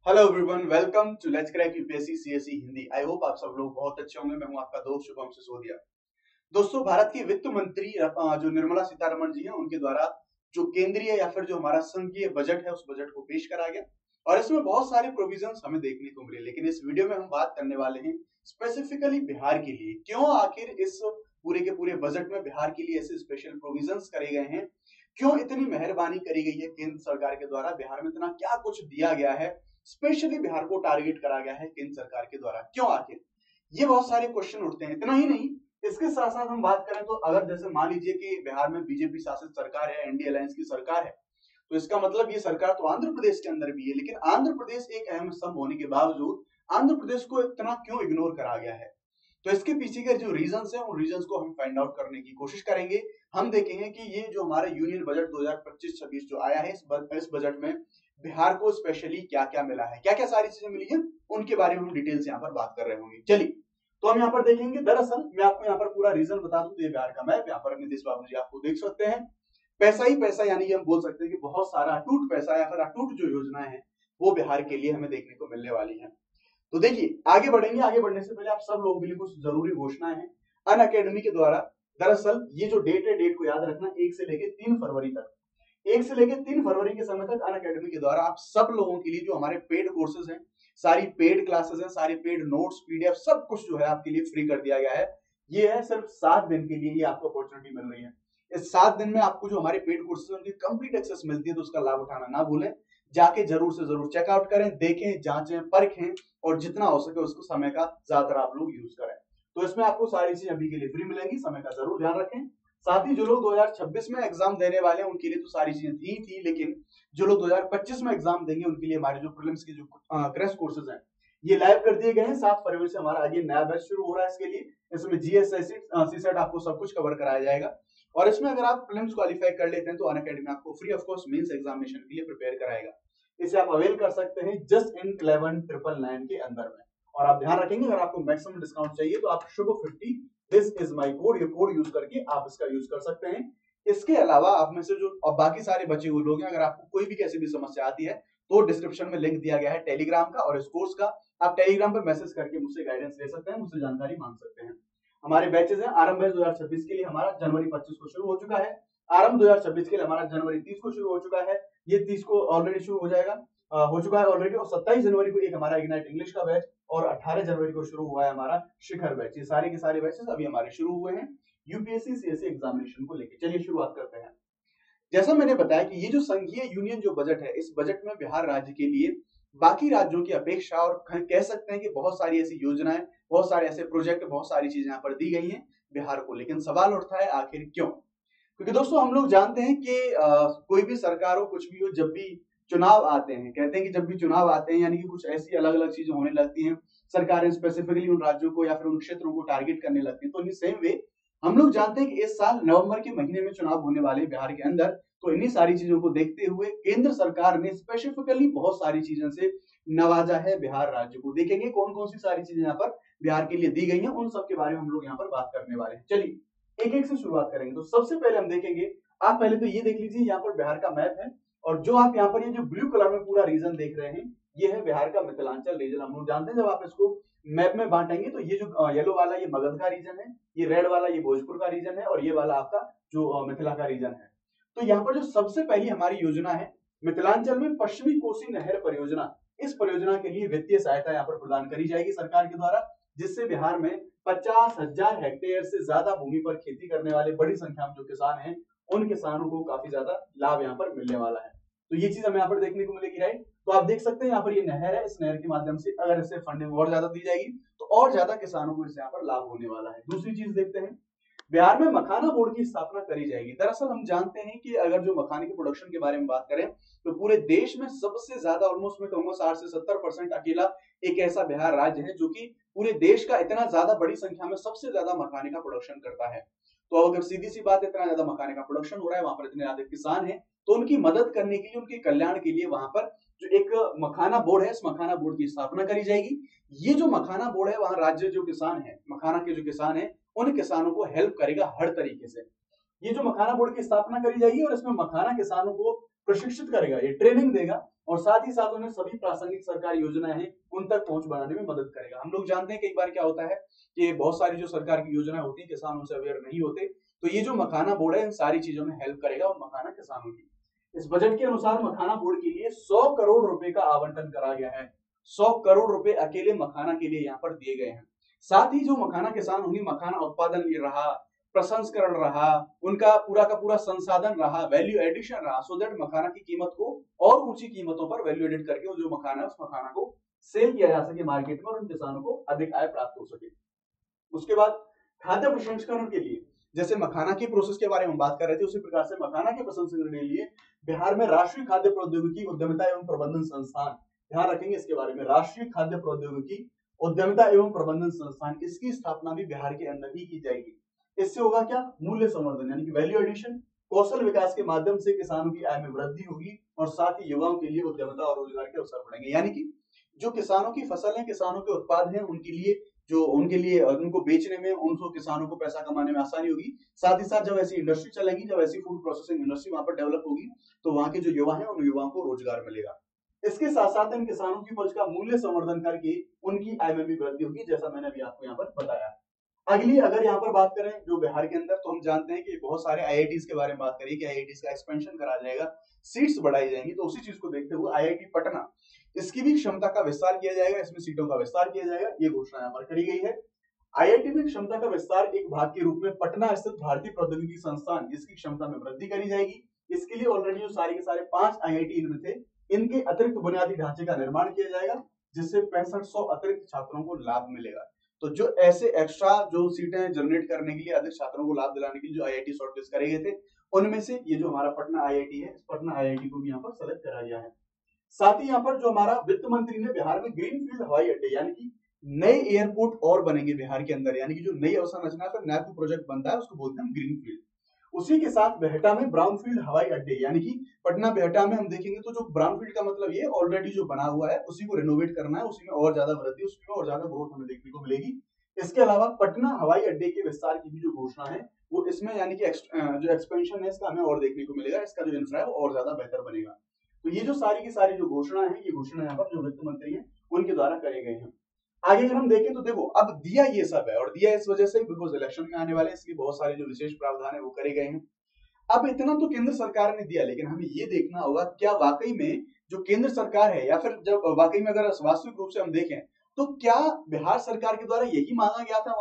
Hello everyone, welcome to let's crack UPSC CSE Hindi. I hope आप सब लोग बहुत अच्छे होंगे। मैं हूं आपका दोस्त शुभम सिसोदिया। दोस्तों, भारत की वित्त मंत्री जो निर्मला सीतारमण जी हैं, उनके द्वारा जो केंद्रीय या फिर जो हमारा संघीय बजट है, उस बजट को पेश करा गया और इसमें बहुत सारे प्रोविजंस हमें देखने को मिले। लेकिन इस वीडियो में हम बात करने वाले हैं स्पेसिफिकली बिहार के लिए। क्यों आखिर इस पूरे के पूरे बजट में बिहार के लिए ऐसे स्पेशल प्रोविजंस करे गए हैं, क्यों इतनी मेहरबानी करी गई है केंद्र सरकार के द्वारा, बिहार में इतना क्या कुछ दिया गया है, स्पेशली बिहार को टारगेट करा गया है केंद्र सरकार के द्वारा, क्यों आखिर, ये बहुत सारे क्वेश्चन उठते हैं। इतना ही नहीं, इसके साथ साथ हम बात करें तो अगर जैसे मान लीजिए कि बिहार में बीजेपी शासित सरकार है, एनडीए अलायंस की सरकार है, तो इसका मतलब ये सरकार तो आंध्र प्रदेश के अंदर भी है। लेकिन आंध्र प्रदेश एक अहम स्तंभ होने के बावजूद आंध्र प्रदेश को इतना क्यों इग्नोर करा गया है, तो इसके पीछे के जो रीजंस हैं, उन रीजंस को हम फाइंड आउट करने की कोशिश करेंगे। हम देखेंगे कि ये जो हमारा यूनियन बजट 2025-26 जो आया है, इस बजट में बिहार को स्पेशली क्या क्या मिला है, क्या क्या सारी चीजें मिली है, उनके बारे में हम डिटेल से यहाँ पर बात कर रहे होंगे। चलिए, तो हम यहाँ पर देखेंगे। दरअसल मैं आपको यहाँ पर पूरा रीजन बता दूं, ये बिहार का मैप यहाँ पर नीतीश बाबू जी आपको देख सकते हैं। पैसा ही पैसा, यानी कि हम बोल सकते हैं कि बहुत सारा अटूट पैसा या फिर अटूट जो योजनाएं हैं वो बिहार के लिए हमें देखने को मिलने वाली है। तो देखिए, आगे बढ़ेंगे। आगे बढ़ने से पहले आप सब लोगों के लिए कुछ जरूरी घोषणाएं हैं अन अकेडमी के द्वारा। दरअसल ये जो डेट है, डेट को याद रखना, 1 से लेकर 3 फरवरी तक, 1 से लेकर 3 फरवरी के समय तक अन अकेडमी के द्वारा आप सब लोगों के लिए जो हमारे पेड कोर्सेज हैं, सारी पेड क्लासेस हैं, सारी पेड नोट्स, पीडीएफ, सब कुछ जो है आपके लिए फ्री कर दिया गया है। ये है सिर्फ 7 दिन के लिए ये आपको अपॉर्चुनिटी मिल रही है। इस 7 दिन में आपको जो हमारे पेड कोर्सेज हैं उनकी कंप्लीट एक्सेस मिलती है, तो उसका लाभ उठाना ना भूलें। जाके जरूर से जरूर चेकआउट करें, देखें, जांचें, परखें और जितना हो सके उसको समय का ज्यादातर आप लोग यूज करें। तो इसमें आपको सारी चीजें अभी के लिए फ्री मिलेंगी, समय का जरूर ध्यान रखें। साथ ही जो लोग 2026 में एग्जाम देने वाले हैं उनके लिए तो सारी चीजें थी, लेकिन जो लोग 2025 में एग्जाम देंगे उनके लिए हमारे जो प्रीलिम्स के जो क्रैश कोर्सेज हैं ये लाइव कर दिए गए हैं। 7 फरवरी से हमारा आगे नया बैच शुरू हो रहा है। इसके लिए इसमें जीएस सीसेट आपको सब कुछ कवर कराया जाएगा और इसमें अगर आप प्रीलिम्स क्वालिफाई कर लेते हैं तो अनअकैडमी आपको free of cost mains examination के लिए प्रिपेयर कराएगा। इसे आप अवेल कर सकते हैं जस्ट इन 11,999 के अंदर में। और आप ध्यान रखेंगे, अगर आपको मैक्सिमम डिस्काउंट चाहिए तो आप शुभ 50 दिस इज माई कोड, ये कोड यूज करके आप इसका यूज कर सकते हैं। इसके अलावा आप में से जो और बाकी सारे बचे हुए लोग हैं, अगर आपको कोई भी कैसी भी समस्या आती है तो डिस्क्रिप्शन में लिंक दिया गया है टेलीग्राम का और इस कोर्स का। आप टेलीग्राम पे मैसेज करके मुझसे गाइडेंस ले सकते हैं, मुझसे जानकारी मांग सकते हैं। हमारे बैचेस हैं। आरंभ 2026 के लिए हमारा जनवरी 25 को शुरू हो चुका है। आरंभ 2026 के लिए हमारा जनवरी 30 को शुरू हो चुका है। ये 30 को ऑलरेडी शुरू हो जाएगा, हो चुका है ऑलरेडी। और 27 जनवरी को एक हमारा इग्नाइट इंग्लिश का बैच और 18 जनवरी को शुरू हुआ है हमारा शिखर बैच। ये सारे के सारे बैचेस अभी हमारे शुरू हुए हैं यूपीएससी सीएसई एग्जामिनेशन को लेकर। चलिए शुरुआत करते हैं। जैसा मैंने बताया कि ये जो संघीय यूनियन जो बजट है, इस बजट में बिहार राज्य के लिए बाकी राज्यों की अपेक्षा और कह सकते हैं कि बहुत सारी ऐसी योजनाएं, बहुत सारे ऐसे प्रोजेक्ट, बहुत सारी चीजें यहाँ पर दी गई हैं बिहार को। लेकिन सवाल उठता है आखिर क्यों? क्योंकि दोस्तों हम लोग जानते हैं कि कोई भी सरकार हो, कुछ भी हो, जब भी चुनाव आते हैं, कहते हैं कि जब भी चुनाव आते हैं यानी कि कुछ ऐसी अलग अलग चीजें होने लगती हैं, सरकारें स्पेसिफिकली उन राज्यों को या फिर उन क्षेत्रों को टारगेट करने लगती है। तो इन सेम वे हम लोग जानते हैं कि इस साल नवंबर के महीने में चुनाव होने वाले बिहार के अंदर। तो इन्हीं सारी चीजों को देखते हुए केंद्र सरकार ने स्पेसिफिकली बहुत सारी चीजों से नवाजा है बिहार राज्य को। देखेंगे कौन कौन सी सारी चीजें यहाँ पर बिहार के लिए दी गई हैं, उन सब के बारे में हम लोग यहाँ पर बात करने वाले हैं। चलिए एक एक से शुरुआत करेंगे। तो सबसे पहले हम देखेंगे, आप पहले तो ये देख लीजिए, यहाँ पर बिहार का मैप है और जो आप यहाँ पर ये जो ब्लू कलर में पूरा रीजन देख रहे हैं ये है बिहार का मिथिलांचल रीजन। हम लोग जानते हैं जब आप इसको मैप में बांटेंगे तो ये जो येलो वाला ये मगध का रीजन है, ये रेड वाला ये भोजपुर का रीजन है और ये वाला आपका जो मिथिला का रीजन है। तो यहाँ पर जो सबसे पहली हमारी योजना है मिथिलांचल में पश्चिमी कोसी नहर परियोजना, इस परियोजना के लिए वित्तीय सहायता यहाँ पर प्रदान करी जाएगी सरकार के द्वारा, जिससे बिहार में 50,000 हेक्टेयर से ज्यादा भूमि पर खेती करने वाले बड़ी संख्या में जो किसान हैं उन किसानों को काफी ज्यादा लाभ यहाँ पर मिलने वाला है। तो ये चीज हमें यहाँ पर देखने को मिलेगी, राइट। तो आप देख सकते हैं यहाँ पर ये नहर है, इस नहर के माध्यम से अगर इससे फंडिंग और ज्यादा दी जाएगी तो और ज्यादा किसानों को इससे यहाँ पर लाभ होने वाला है। दूसरी चीज देखते हैं, बिहार में मखाना बोर्ड की स्थापना करी जाएगी। दरअसल हम जानते हैं कि अगर जो मखाने के प्रोडक्शन के बारे में बात करें तो पूरे देश में सबसे ज्यादा, ऑलमोस्ट मैं कहूंगा 60 से 70% अकेला एक ऐसा बिहार राज्य है जो कि पूरे देश का इतना ज्यादा बड़ी संख्या में सबसे ज्यादा मखाने का प्रोडक्शन करता है। तो अगर सीधी सी बात, इतना ज्यादा मखाने का प्रोडक्शन हो रहा है, वहां पर इतने ज्यादा किसान हैं, तो उनकी मदद करने के लिए, उनके कल्याण के लिए वहां पर जो एक मखाना बोर्ड है, इस मखाना बोर्ड की स्थापना करी जाएगी। ये जो मखाना बोर्ड है वहां राज्य जो किसान है, मखाना के जो किसान है, उन किसानों को हेल्प करेगा हर तरीके से। ये जो मखाना बोर्ड की स्थापना करी जाएगी और इसमें मखाना किसानों को प्रशिक्षित करेगा, ये ट्रेनिंग देगा और साथ ही साथ उन्हें सभी प्रासंगिक सरकारी योजनाएं हैं उन तक पहुंच बनाने में मदद करेगा। हम लोग जानते हैं कई बार क्या होता है कि बहुत सारी जो सरकार की योजनाएं होती है किसान उनसे अवेयर नहीं होते, तो ये जो मखाना बोर्ड है इन सारी चीजों में हेल्प करेगा और मखाना किसानों की। इस बजट के अनुसार मखाना बोर्ड के लिए 100 करोड़ रुपए का आवंटन करा गया है। 100 करोड़ रुपए अकेले मखाना के लिए यहाँ पर दिए गए हैं। साथ ही जो मखाना किसान उन्हें मखाना उत्पादन रहा, प्रसंस्करण रहा, उनका पूरा का पूरा संसाधन रहा, वैल्यू एडिशन रहा, सो दैट मखाना की कीमत को और ऊंची कीमतों पर वैल्यू एडिट करके जो मखाना है उस मखाना को सेल किया जा सके मार्केट में और उन किसानों को अधिक आय प्राप्त हो सके। उसके बाद खाद्य प्रसंस्करण के लिए, जैसे मखाना की प्रोसेस के बारे में बात कर रहे थे, उसी प्रकार से मखाना के प्रसंस्करण के लिए बिहार में राष्ट्रीय खाद्य प्रौद्योगिकी उद्यमिता एवं प्रबंधन संस्थान, ध्यान रखेंगे इसके बारे में, राष्ट्रीय खाद्य प्रौद्योगिकी उद्यमिता एवं प्रबंधन संस्थान, इसकी स्थापना भी बिहार के अंदर ही की जाएगी। इससे होगा क्या, मूल्य संवर्धन यानी कि वैल्यू एडिशन, कौशल विकास के माध्यम से किसानों की आय में वृद्धि होगी और साथ ही युवाओं के लिए उद्यमिता और रोजगार के अवसर बढ़ेंगे। यानी कि जो किसानों की फसल है, किसानों के उत्पाद हैं, उनके लिए उनको बेचने में, उनको किसानों को पैसा कमाने में आसानी होगी। साथ ही साथ जब ऐसी इंडस्ट्री चलेगी, जब ऐसी फूड प्रोसेसिंग इंडस्ट्री वहां पर डेवलप होगी, तो वहां के जो युवा हैं उन युवाओं को रोजगार मिलेगा। इसके साथ साथ इन किसानों की उपज का मूल्य संवर्धन करके उनकी आय में भी वृद्धि होगी, जैसा मैंने अभी आपको यहाँ पर बताया। अगली अगर यहाँ पर बात करें जो बिहार के अंदर, तो हम जानते हैं कि बहुत सारे आईआईटीज के बारे में बात करिए कि आईआईटीज का एक्सपेंशन करा जाएगा, सीट्स बढ़ाई जाएंगी, तो उसी चीज को देखते हुए आईआईटी पटना, इसकी भी क्षमता का विस्तार किया जाएगा, इसमें सीटों का विस्तार किया जाएगा, ये घोषणा यहाँ पर करी गई है। आईआईटी में क्षमता का विस्तार एक भाग के रूप में पटना स्थित भारतीय प्रौद्योगिकी संस्थान, इसकी क्षमता में वृद्धि करी जाएगी। इसके लिए ऑलरेडी जो सारे के सारे 5 आईआईटी इनमें थे, इनके अतिरिक्त बुनियादी ढांचे का निर्माण किया जाएगा, जिससे 6500 अतिरिक्त छात्रों को लाभ मिलेगा। तो जो ऐसे एक्स्ट्रा जो सीटें जनरेट करने के लिए, अधिक छात्रों को लाभ दिलाने के लिए जो आईआईटी शॉर्टलिस्ट करे गए थे, उनमें से ये जो हमारा पटना आईआईटी है, इस पटना आईआईटी को भी यहाँ पर सेलेक्ट करा गया है। साथ ही यहाँ पर जो हमारा वित्त मंत्री ने बिहार में ग्रीनफील्ड हवाई अड्डे यानी कि नए एयरपोर्ट और बनेंगे बिहार के अंदर, यानी कि जो नई अवसंरचना पर नया प्रोजेक्ट बनता है उसको बोलते हैं ग्रीनफील्ड। उसी के साथ बेहटा में ब्राउनफील्ड हवाई अड्डे, यानी कि पटना बेहटा में हम देखेंगे तो जो ब्राउनफील्ड का मतलब ये ऑलरेडी जो बना हुआ है उसी को रेनोवेट करना है, उसी में और ज्यादा वृद्धि, उसमें और ज्यादा ग्रोथ हमें देखने को मिलेगी। इसके अलावा पटना हवाई अड्डे के विस्तार की भी जो घोषणा है वो इसमें, यानी कि जो एक्सपेंशन है इसका हमें और देखने को मिलेगा, इसका जो इंफ्रा है वो और ज्यादा बेहतर बनेगा। तो ये जो सारी की सारी जो घोषणा है, ये घोषणा यहाँ पर जो वित्त मंत्री है उनके द्वारा करे गए हैं। आगे अगर हम देखें तो देखो, अब दिया ये सब है, और दिया इस वजह से बिकॉज इलेक्शन में आने वाले, इसलिए बहुत सारे जो विशेष प्रावधान है वो करे गए हैं। अब इतना तो केंद्र सरकार ने दिया, लेकिन हमें ये देखना होगा क्या वाकई में जो केंद्र सरकार है, या फिर जब वाकई में अगर वास्तविक रूप से हम देखें तो क्या बिहार सरकार के द्वारा यही मांगा गया था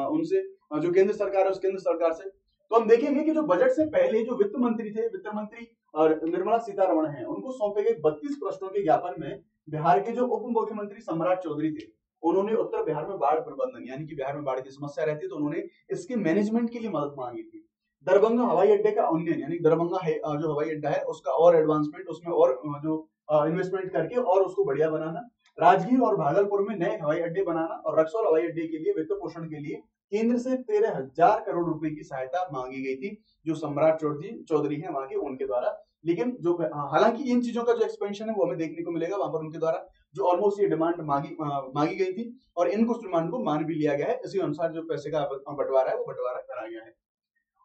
उनसे, जो केंद्र सरकार है उस केंद्र सरकार से। तो हम देखेंगे कि जो बजट से पहले जो वित्त मंत्री थे, वित्त मंत्री और निर्मला सीतारमण है, उनको सौंपे गए 32 प्रश्नों के ज्ञापन में बिहार के जो उप मुख्यमंत्री सम्राट चौधरी थे, उन्होंने उत्तर बिहार में बाढ़ प्रबंधन, यानी कि बिहार में बाढ़ की समस्या रहती है तो उन्होंने इसके मैनेजमेंट के लिए मदद मांगी थी। दरभंगा हवाई अड्डे का उन्नयन, यानी दरभंगा जो हवाई अड्डा है उसका और एडवांसमेंट, उसमें और जो इन्वेस्टमेंट करके और उसको बढ़िया बनाना। राजगीर और भागलपुर में नए हवाई अड्डे बनाना और रक्सौल हवाई अड्डे के लिए वित्त पोषण के लिए केंद्र से 13,000 करोड़ रुपए की सहायता मांगी गई थी, जो सम्राट चौधरी है वहां के, उनके द्वारा। लेकिन जो हालांकि इन चीजों का जो एक्सपेंशन है वो हमें देखने को मिलेगा वहां पर उनके द्वारा, जो ऑलमोस्ट ये डिमांड मांगी गई थी और इन कुछ डिमांड को मान भी लिया गया है। इसी अनुसार जो पैसे का बंटवारा है वो बंटवारा करा गया है।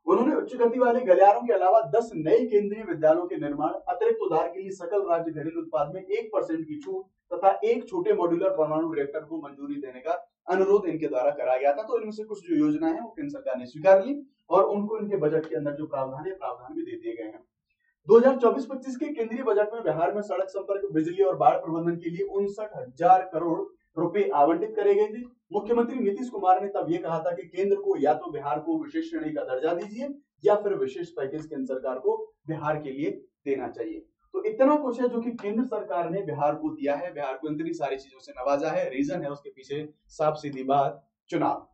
उन्होंने उच्च गति वाले गलियारों के अलावा 10 नए केंद्रीय विद्यालयों के निर्माण, अतिरिक्त उधार के लिए सकल राज्य घरेलू उत्पाद में 1% की छूट तथा एक छोटे मॉड्यूलर परमाणु रिएक्टर को मंजूरी देने का अनुरोध इनके द्वारा करा गया था। तो इनमें से कुछ जो योजना है वो केंद्र सरकार ने स्वीकार ली और उनको इनके बजट के अंदर जो प्रावधान है प्रावधान भी दे दिए गए हैं। 2024-25 के केंद्रीय बजट में बिहार में सड़क संपर्क, बिजली और बाढ़ प्रबंधन के लिए 59,000 करोड़ रुपए आवंटित करे गए थे। मुख्यमंत्री नीतीश कुमार ने तब ये कहा था कि केंद्र को या तो बिहार को विशेष श्रेणी का दर्जा दीजिए या फिर विशेष पैकेज केंद्र सरकार को बिहार के लिए देना चाहिए। तो इतना कुछ है जो कि केंद्र सरकार ने बिहार को दिया है, बिहार को इतनी सारी चीजों से नवाजा है। रीजन है उसके पीछे साफ सीधी बात, चुनाव।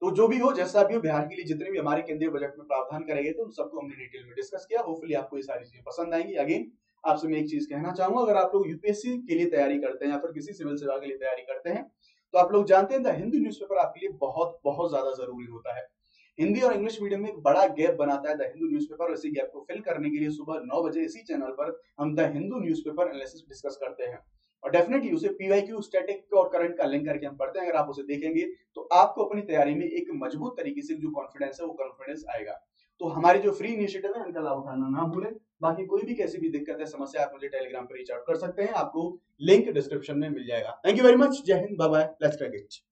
तो जो भी हो, जैसा भी हो, बिहार के लिए जितने भी हमारे केंद्रीय बजट में प्रावधान करे गए थे उन सबको हमने डिटेल में डिस्कस किया। होपफुली आपको ये सारी चीजें पसंद आएंगी। अगेन आपसे मैं एक चीज कहना चाहूंगा, अगर आप लोग यूपीएससी के लिए तैयारी करते हैं या फिर किसी सिविल सेवा के लिए तैयारी करते हैं तो आप लोग जानते हैं द हिंदू न्यूज़पेपर आपके लिए बहुत बहुत ज्यादा जरूरी होता है। हिंदी और इंग्लिश मीडियम में एक बड़ा गैप बनाता है द हिंदू न्यूज़पेपर। इसी गैप को फिल करने के लिए सुबह 9 बजे इसी चैनल पर हम the Hindu newspaper analysis discuss करते हैं और डेफिनेटली उसे पीवाईक्यू, स्टैटिक और करंट का लिंक करके हम पढ़ते हैं। अगर आप उसे देखेंगे तो आपको अपनी तैयारी में एक मजबूत तरीके से जो कॉन्फिडेंस है वो कॉन्फिडेंस आएगा। तो हमारी जो फ्री इनिशिएटिव है इनका लाभ उठाना ना भूलें। बाकी कोई भी कैसी भी दिक्कत है, समस्या, आप मुझे टेलीग्राम पर रीच आउट कर सकते हैं, आपको लिंक डिस्क्रिप्शन में मिल जाएगा। थैंक यू वेरी मच, जय हिंद, bye bye, let's crack it.